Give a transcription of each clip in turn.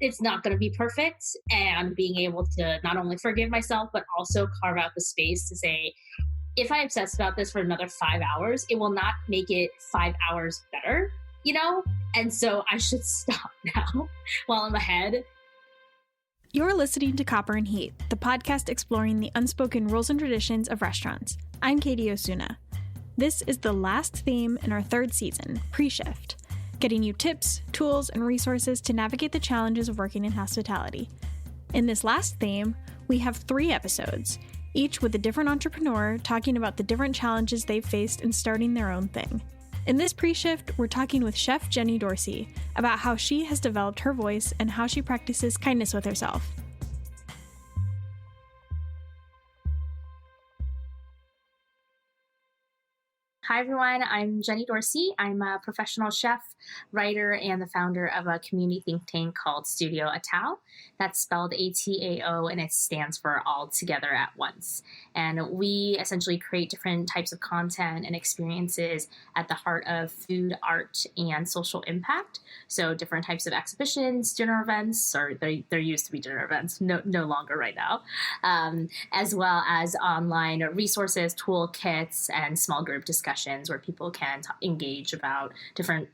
it's not going to be perfect, and being able to not only forgive myself but also carve out the space to say, if I obsess about this for another 5 hours, it will not make it 5 hours better, you know? And so I should stop now while I'm ahead. You're listening to Copper and Heat, the podcast exploring the unspoken rules and traditions of restaurants. I'm Katie Osuna. This is the last theme in our third season, Pre-Shift, getting you tips, tools, and resources to navigate the challenges of working in hospitality. In this last theme, we have 3 episodes, each with a different entrepreneur talking about the different challenges they've faced in starting their own thing. In this pre-shift, we're talking with Chef Jenny Dorsey about how she has developed her voice and how she practices kindness with herself. Hi, everyone. I'm Jenny Dorsey. I'm a professional chef, writer, and the founder of a community think tank called Studio Atao. That's spelled ATAO, and it stands for All Together at Once. And we essentially create different types of content and experiences at the heart of food, art, and social impact. So different types of exhibitions, dinner events, or there used to be dinner events, no longer right now, as well as online resources, toolkits, and small group discussions where people can engage about different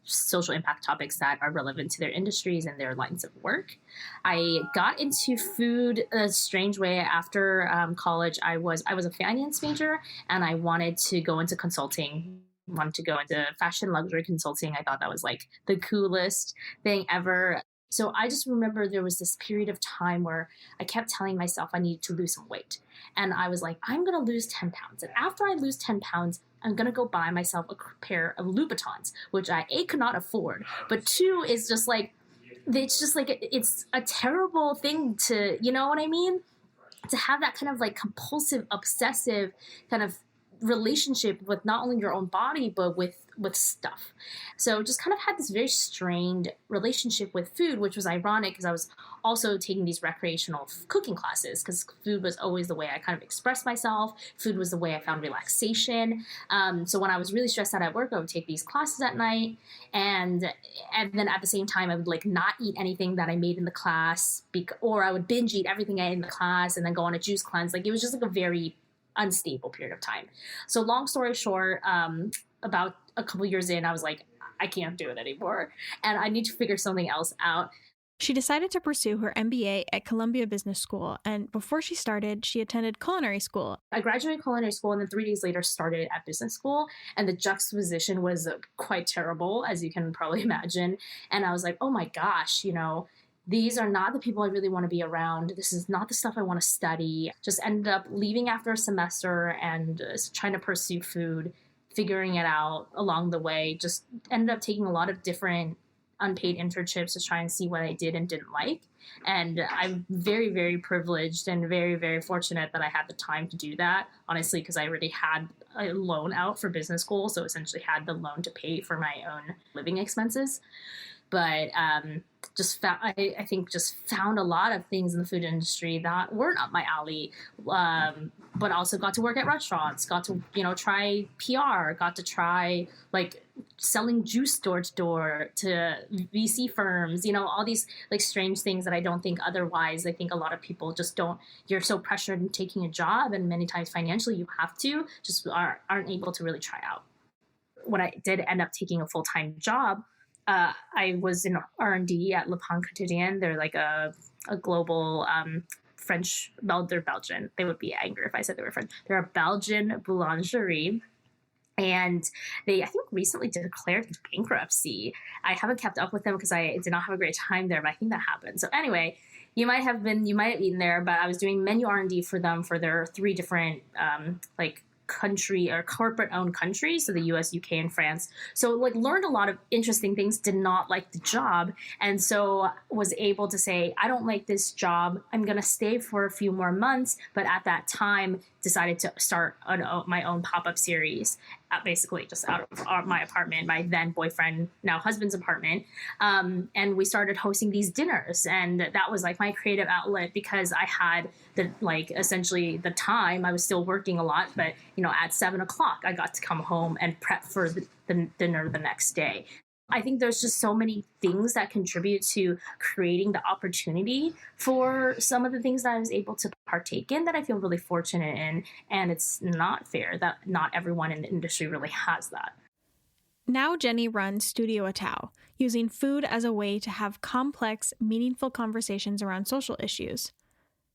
social impact topics that are relevant to their industries and their lines of work. I got into food a strange way after college. I was a finance major, and I wanted to go into consulting. Wanted to go into fashion luxury consulting. I thought that was like the coolest thing ever. So I just remember there was this period of time where I kept telling myself I needed to lose some weight. And I was like, I'm going to lose 10 pounds. And after I lose 10 pounds, I'm going to go buy myself a pair of Louboutins, which I, A, could not afford, but 2, is just like, it's a terrible thing to, you know what I mean? To have that kind of like compulsive, obsessive kind of relationship with not only your own body, but with stuff. So just kind of had this very strained relationship with food, which was ironic because I was also taking these recreational cooking classes because food was always the way I kind of expressed myself. Food was the way I found relaxation. So when I was really stressed out at work, I would take these classes at night, and then at the same time, I would like not eat anything that I made in the class, or I would binge eat everything I ate in the class and then go on a juice cleanse. Like it was just like a very unstable period of time. So long story short, about a couple years in, I was like, I can't do it anymore, and I need to figure something else out. She decided to pursue her MBA at Columbia Business School, and before she started, she attended culinary school. I graduated culinary school and then 3 days later started at business school, and the juxtaposition was quite terrible, as you can probably imagine. And I was like, oh my gosh, these are not the people I really want to be around. This is not the stuff I want to study. Just ended up leaving after a semester and trying to pursue food, figuring it out along the way. Just ended up taking a lot of different unpaid internships to try and see what I did and didn't like. And I'm very, very privileged and very, very fortunate that I had the time to do that, honestly, because I already had a loan out for business school. So essentially had the loan to pay for my own living expenses. But I think just found a lot of things in the food industry that weren't up my alley, but also got to work at restaurants, got to, try PR, got to try like selling juice door to door to VC firms, all these like strange things that I don't think otherwise. I think a lot of people just don't, you're so pressured in taking a job, and many times financially you have to, just aren't able to really try out. When I did end up taking a full-time job, I was in R&D at Le Pain Quotidien. They're like a global French, they're Belgian. They would be angry if I said they were French. They're a Belgian boulangerie. And they, I think, recently declared bankruptcy. I haven't kept up with them because I did not have a great time there, but I think that happened. So anyway, you might have eaten there, but I was doing menu R&D for them for their 3 different country or corporate owned countries, so the US, UK, and France. So like learned a lot of interesting things, did not like the job, and so was able to say, I don't like this job, I'm gonna stay for a few more months. But at that time decided to start my own pop-up series, basically just out of my apartment, my then boyfriend, now husband's apartment. And we started hosting these dinners, and that was like my creative outlet because I had essentially the time. I was still working a lot, but at 7 o'clock I got to come home and prep for the dinner the next day. I think there's just so many things that contribute to creating the opportunity for some of the things that I was able to partake in that I feel really fortunate in. And it's not fair that not everyone in the industry really has that. Now Jenny runs Studio Atao, using food as a way to have complex, meaningful conversations around social issues.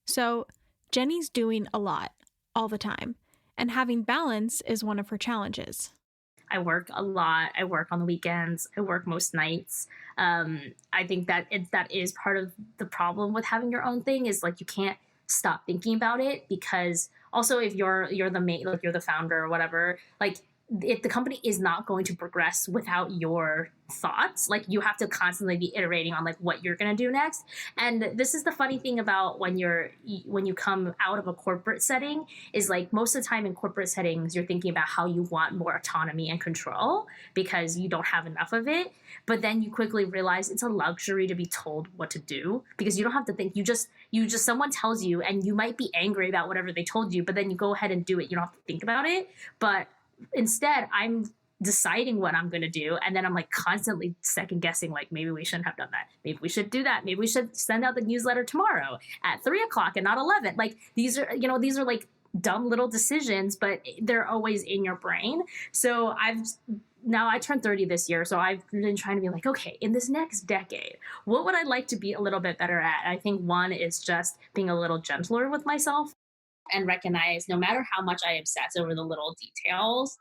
So Jenny's doing a lot, all the time, and having balance is one of her challenges. I work a lot. I work on the weekends. I work most nights. I think that that is part of the problem with having your own thing is like you can't stop thinking about it because also if you're the mate like you're the founder or whatever like if the company is not going to progress without your thoughts like you have to constantly be iterating on like what you're going to do next. And this is the funny thing about when you come out of a corporate setting is like most of the time in corporate settings you're thinking about how you want more autonomy and control because you don't have enough of it, but then you quickly realize it's a luxury to be told what to do because you don't have to think. You just someone tells you and you might be angry about whatever they told you, but then you go ahead and do it. You don't have to think about it. But instead, I'm deciding what I'm going to do. And then I'm like constantly second guessing, like maybe we shouldn't have done that. Maybe we should do that. Maybe we should send out the newsletter tomorrow at 3:00 and not 11. Like these are like dumb little decisions, but they're always in your brain. So I turned 30 this year. So I've been trying to be like, okay, in this next decade, what would I like to be a little bit better at? I think one is just being a little gentler with myself and recognize no matter how much I obsess over the little details,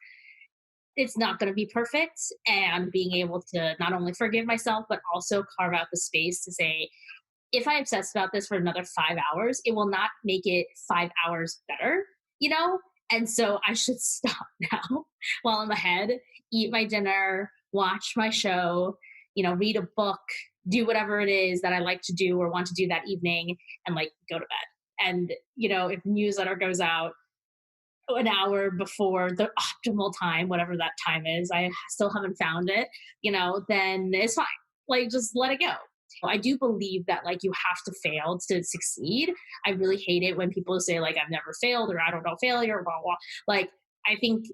it's not going to be perfect. And being able to not only forgive myself, but also carve out the space to say, if I obsess about this for another 5 hours, it will not make it 5 hours better, you know? And so I should stop now while I'm ahead, eat my dinner, watch my show, read a book, do whatever it is that I like to do or want to do that evening and like go to bed. And, if newsletter goes out an hour before the optimal time, whatever that time is, I still haven't found it, then it's fine. Like, just let it go. I do believe that like you have to fail to succeed. I really hate it when people say like, I've never failed or I don't know failure, blah, blah. Like, I think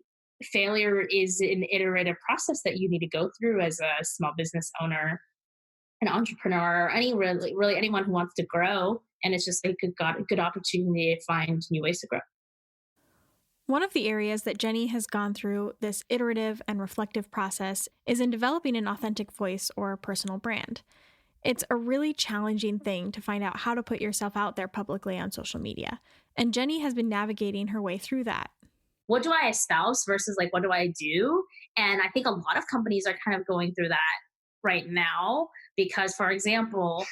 failure is an iterative process that you need to go through as a small business owner, an entrepreneur, or really anyone who wants to grow. And it's just like a good opportunity to find new ways to grow. One of the areas that Jenny has gone through this iterative and reflective process is in developing an authentic voice or personal brand. It's a really challenging thing to find out how to put yourself out there publicly on social media, and Jenny has been navigating her way through that. What do I espouse versus like what do I do? And I think a lot of companies are kind of going through that right now because, for example,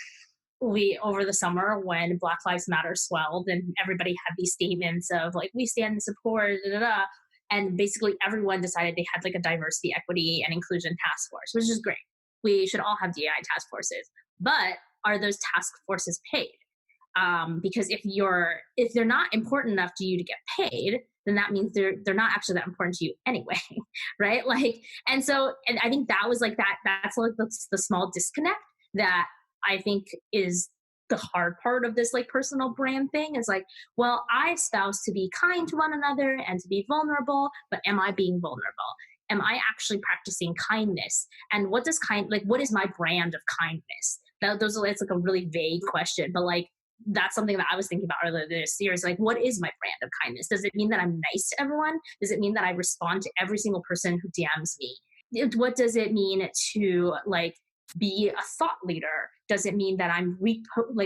we over the summer when Black Lives Matter swelled and everybody had these statements of like we stand in support, da, da, da, and basically everyone decided they had like a diversity, equity, and inclusion task force, which is great. We should all have DEI task forces, but are those task forces paid? Because if they're not important enough to you to get paid, then that means they're not actually that important to you anyway, right? Like, and I think that was like that. That's like the small disconnect that I think is the hard part of this like personal brand thing is like, well, I espouse to be kind to one another and to be vulnerable, but am I being vulnerable? Am I actually practicing kindness? And what is my brand of kindness? It's like a really vague question, but like that's something that I was thinking about earlier this year is like, what is my brand of kindness? Does it mean that I'm nice to everyone? Does it mean that I respond to every single person who DMs me? What does it mean to like be a thought leader? Does it mean that I'm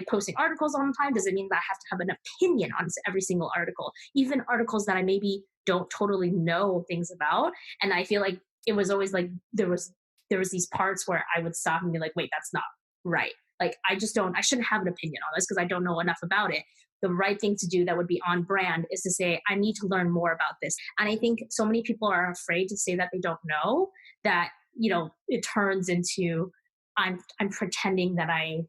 posting articles all the time? Does it mean that I have to have an opinion on every single article, even articles that I maybe don't totally know things about? And I feel like it was always like there was these parts where I would stop and be like, wait, that's not right. Like I shouldn't have an opinion on this because I don't know enough about it. The right thing to do that would be on brand is to say, I need to learn more about this. And I think so many people are afraid to say that they don't know that, it turns into I'm pretending that I'm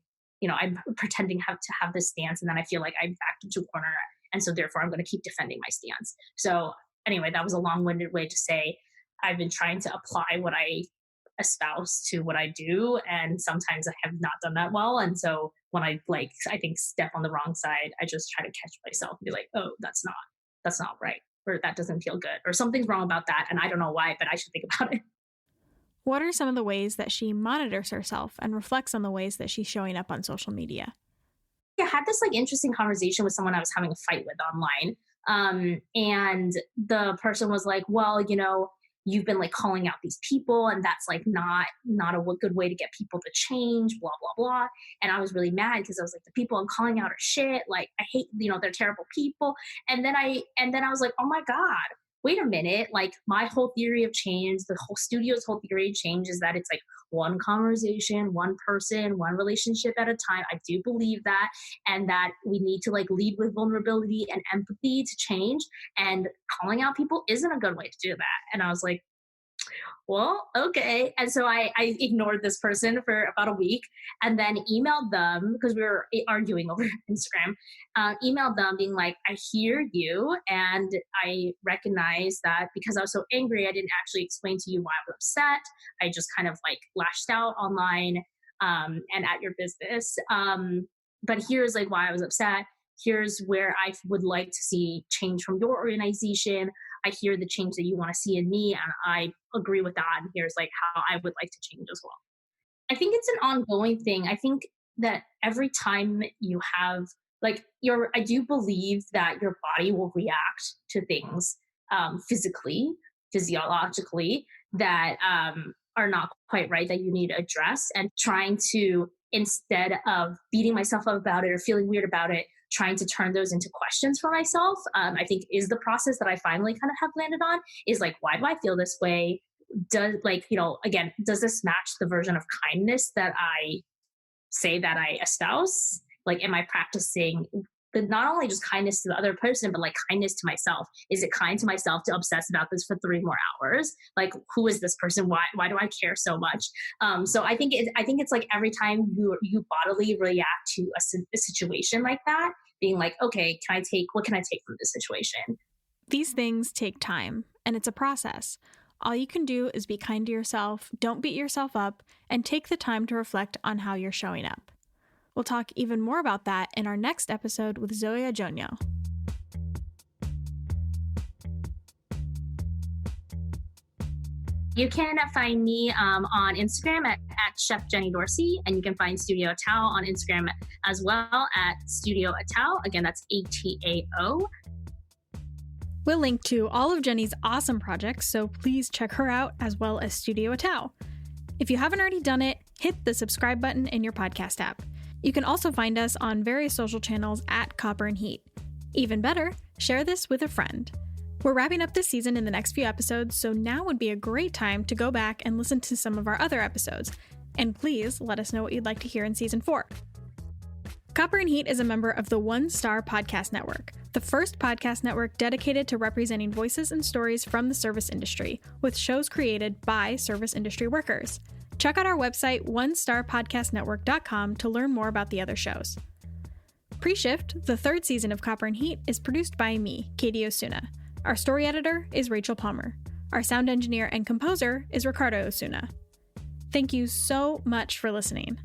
pretending to have this stance, and then I feel like I'm backed into a corner, and so therefore I'm going to keep defending my stance. So anyway, that was a long-winded way to say I've been trying to apply what I espouse to what I do, and sometimes I have not done that well. And so when I think step on the wrong side, I just try to catch myself and be like, oh, that's not right, or that doesn't feel good, or something's wrong about that, and I don't know why, but I should think about it. What are some of the ways that she monitors herself and reflects on the ways that she's showing up on social media? I had this like interesting conversation with someone I was having a fight with online. And the person was like, well, you've been like calling out these people and that's like not a good way to get people to change, blah, blah, blah. And I was really mad because I was like, the people I'm calling out are shit. Like I hate, they're terrible people. And then I was like, oh my God, wait a minute. Like my whole theory of change, the whole studio's whole theory of change is that it's like one conversation, one person, one relationship at a time. I do believe that, and that we need to like lead with vulnerability and empathy to change, and calling out people isn't a good way to do that. And I was like, well, okay. And so I ignored this person for about a week and then emailed them because we were arguing over Instagram, emailed them being like, I hear you. And I recognize that because I was so angry, I didn't actually explain to you why I was upset. I just kind of like lashed out online and at your business. But here's like why I was upset. Here's where I would like to see change from your organization. I hear the change that you want to see in me, and I agree with that. And here's like how I would like to change as well. I think it's an ongoing thing. I think that every time you have like I do believe that your body will react to things physically, physiologically that are not quite right that you need to address, and trying to, instead of beating myself up about it or feeling weird about it, trying to turn those into questions for myself, I think is the process that I finally kind of have landed on, is like, why do I feel this way? Does again, does this match the version of kindness that I say that I espouse? Like, am I practicing not only just kindness to the other person, but like kindness to myself? Is it kind to myself to obsess about this for 3 more hours? Like, who is this person? Why do I care so much? So I think it's like every time you bodily react to a situation like that, being like, okay, what can I take from this situation? These things take time, and it's a process. All you can do is be kind to yourself, don't beat yourself up, and take the time to reflect on how you're showing up. We'll talk even more about that in our next episode with Zoya Jonio. You can find me on Instagram at Chef Jenny Dorsey, and you can find Studio Atao on Instagram as well at Studio Atao. Again, that's ATAO. We'll link to all of Jenny's awesome projects, so please check her out as well as Studio Atao. If you haven't already done it, hit the subscribe button in your podcast app. You can also find us on various social channels at Copper and Heat. Even better, share this with a friend. We're wrapping up this season in the next few episodes, so now would be a great time to go back and listen to some of our other episodes. And please let us know what you'd like to hear in Season 4. Copper and Heat is a member of the One Star Podcast Network, the first podcast network dedicated to representing voices and stories from the service industry, with shows created by service industry workers. Check out our website, onestarpodcastnetwork.com, to learn more about the other shows. Pre-Shift, the 3rd season of Copper and Heat, is produced by me, Katie Osuna. Our story editor is Rachel Palmer. Our sound engineer and composer is Ricardo Osuna. Thank you so much for listening.